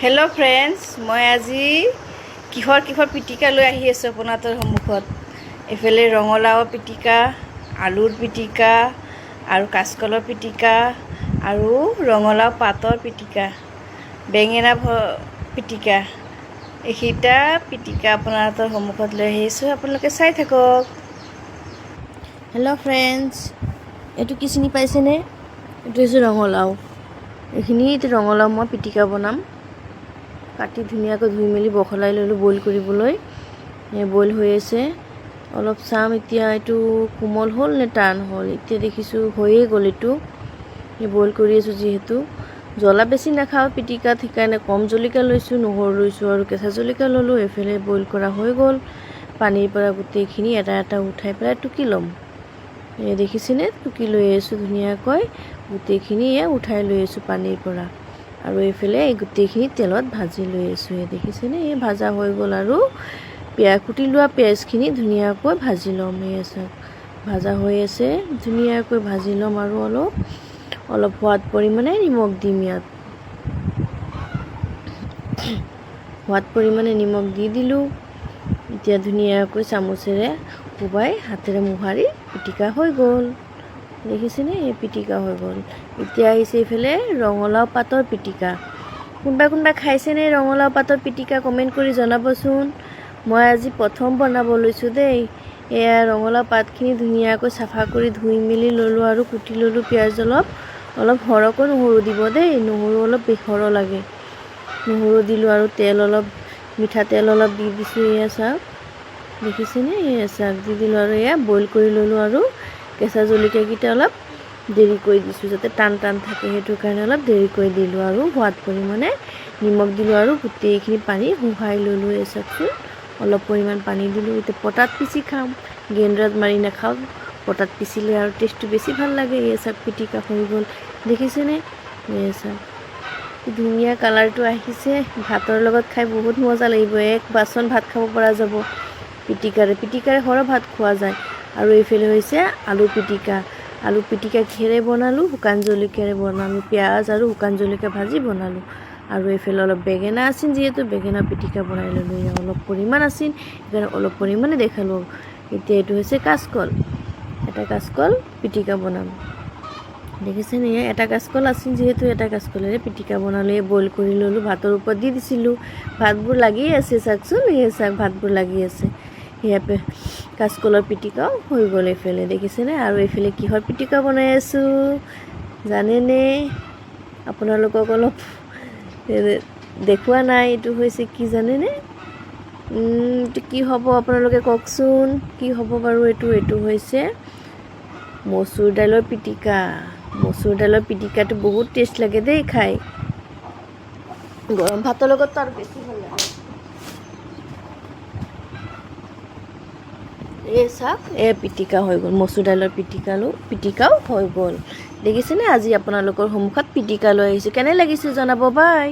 Hello' friends, মই আজি কিহৰ পিটিকা লৈ আহি আছোঁ আপোনালোকৰ সন্মুখত। এইফালে ৰঙালাওৰ পিটিকা, আলুৰ পিটিকা আৰু কাচকলৰ পিটিকা আৰু ৰঙালাও পাতৰ পিটিকা, বেঙেনা পিটিকা, এইকেইটা পিটিকা আপোনালোকৰ সন্মুখত লৈ আহিছোঁ। আপোনালোকে চাই থাকক। হেল্ল' ফ্ৰেণ্ডছ, এইটো কি চিনি পাইছেনে? এইটো হৈছে ৰঙালাও। এইখিনি ৰঙালাও মই পিটিকা বনাম। কাটি ধুনীয়াকৈ ধুই মেলি বখলাই ল'লোঁ বইল কৰিবলৈ। বইল হৈ আছে, অলপ চাম এতিয়া এইটো কোমল হ'ল নে টান হ'ল। এতিয়া দেখিছোঁ হৈয়ে গ'ল এইটো। বইল কৰি আছোঁ যিহেতু। জ্বলা বেছি নাখাওঁ পিটিকাত, সেইকাৰণে কম জলকীয়া লৈছোঁ, নহৰু লৈছোঁ আৰু কেঁচা জলকীয়া ল'লোঁ। এইফালে বইল কৰা হৈ গ'ল। পানীৰ পৰা গোটেইখিনি এটা এটা উঠাই পেলাই টুকি ল'ম। দেখিছেনে, টুকি লৈ আছোঁ ধুনীয়াকৈ। গোটেইখিনি উঠাই লৈ আছোঁ পানীৰ পৰা। আৰু এইফালে এই গোটেইখিনি তেলত ভাজি লৈ আছোঁ। দেখিছেনে, ভাজা হৈ গ'ল। আৰু কুটি লোৱা পিঁয়াজখিনি ধুনীয়াকৈ ভাজি ল'ম। ভাজা হৈ আছে, ধুনীয়াকৈ ভাজি ল'ম। আৰু অলপ সোৱাদ পৰিমাণে নিমখ দিম ইয়াত। সোৱাদ পৰিমাণে নিমখ দি দিলোঁ। এতিয়া ধুনীয়াকৈ চামুচেৰে কোবাই হাতেৰে মোহাৰি পিটিকা হৈ গ'ল। দেখিছেনে, পিটিকা হৈ গ'ল। এতিয়া আহিছে এইফালে ৰঙালাও পাতৰ পিটিকা। কোনোবাই খাইছেনে ৰঙালাও পাতৰ পিটিকা? কমেণ্ট কৰি জনাবচোন। মই আজি প্ৰথম বনাব লৈছোঁ দেই। এয়া ৰঙালাও পাতখিনি ধুনীয়াকৈ চাফা কৰি ধুই মেলি ল'লোঁ আৰু কুটি ল'লোঁ। পিঁয়াজ অলপ সৰহকৈ নহৰু দিব দেই, নহৰু অলপ সৰহ লাগে। নহৰু দিলোঁ আৰু মিঠাতেল অলপ দি দিছোঁ। চাওক, দেখিছেনে, চাওক দি দিলোঁ আৰু বইল কৰি ল'লোঁ। আৰু কেঁচা জলকীয়াকেইটা অলপ দেৰিকৈ দিছোঁ, যাতে টান থাকে, সেইটো কাৰণে অলপ দেৰিকৈ দিলোঁ। আৰু সোৱাদ পৰিমাণে নিমখ দিলোঁ আৰু গোটেইখিনি পানী শুকাই ল'লোঁ। চাওকচোন, অলপ পৰিমাণ পানী দিলোঁ। এতিয়া পটাত পিচি খাম, গ্ৰাইণ্ডাৰত মাৰি নাখাওঁ। পটাত পিচিলে আৰু টেষ্টটো বেছি ভাল লাগে। চাওক, পিটিকা হৈ গ'ল। দেখিছেনে, চাওক ধুনীয়া কালাৰটো আহিছে। ভাতৰ লগত খাই বহুত মজা লাগিব। এক বাচন ভাত খাব পৰা যাব পিটিকাৰে সৰহ ভাত খোৱা যায়। আৰু এইফালে হৈছে আলু পিটিকা। আলু পিটিকা কিহেৰে বনালোঁ? শুকান জলকীয়াৰে বনালোঁ। পিঁয়াজ আৰু শুকান জলকীয়া ভাজি বনালোঁ। আৰু এইফালে অলপ বেঙেনা আছিল, যিহেতু বেঙেনা পিটিকা বনাই ল'লোঁ। অলপ পৰিমাণ আছিল, সেইকাৰণে অলপ পৰিমাণে দেখালোঁ। এতিয়া এইটো হৈছে কাচকল। এটা কাচকল পিটিকা বনাম। দেখিছেনে, এটা কাচকল আছিল, যিহেতু এটা কাচকলেৰে পিটিকা বনালোঁ। বইল কৰি ল'লোঁ, ভাতৰ ওপৰত দি দিছিলোঁ। ভাতবোৰ লাগি আছে, চাওকচোন, চাওক ভাতবোৰ লাগি আছে। কাচকলৰ পিটিকাও হৈ গ'ল এইফালে, দেখিছেনে। আৰু এইফালে কিহৰ পিটিকা বনাই আছোঁ জানেনে? আপোনালোকক অলপ দেখুওৱা নাই। এইটো হৈছে কি জানেনে? এইটো কি হ'ব আপোনালোকে কওকচোন, কি হ'ব বাৰু? এইটো হৈছে মচুৰ দাইলৰ পিটিকা। মচুৰ দাইলৰ পিটিকাটো বহুত টেষ্ট লাগে দেই খাই। গৰম ভাতৰ লগততো আৰু বেছি ভাল লাগে। চাওক, পিটিকা হৈ গ'ল। মচুৰ দাইলৰ পিটিকাও হৈ গ'ল। দেখিছেনে, আজি আপোনালোকৰ সন্মুখত পিটিকা লৈ আহিছোঁ। কেনে লাগিছে জনাব, বাই।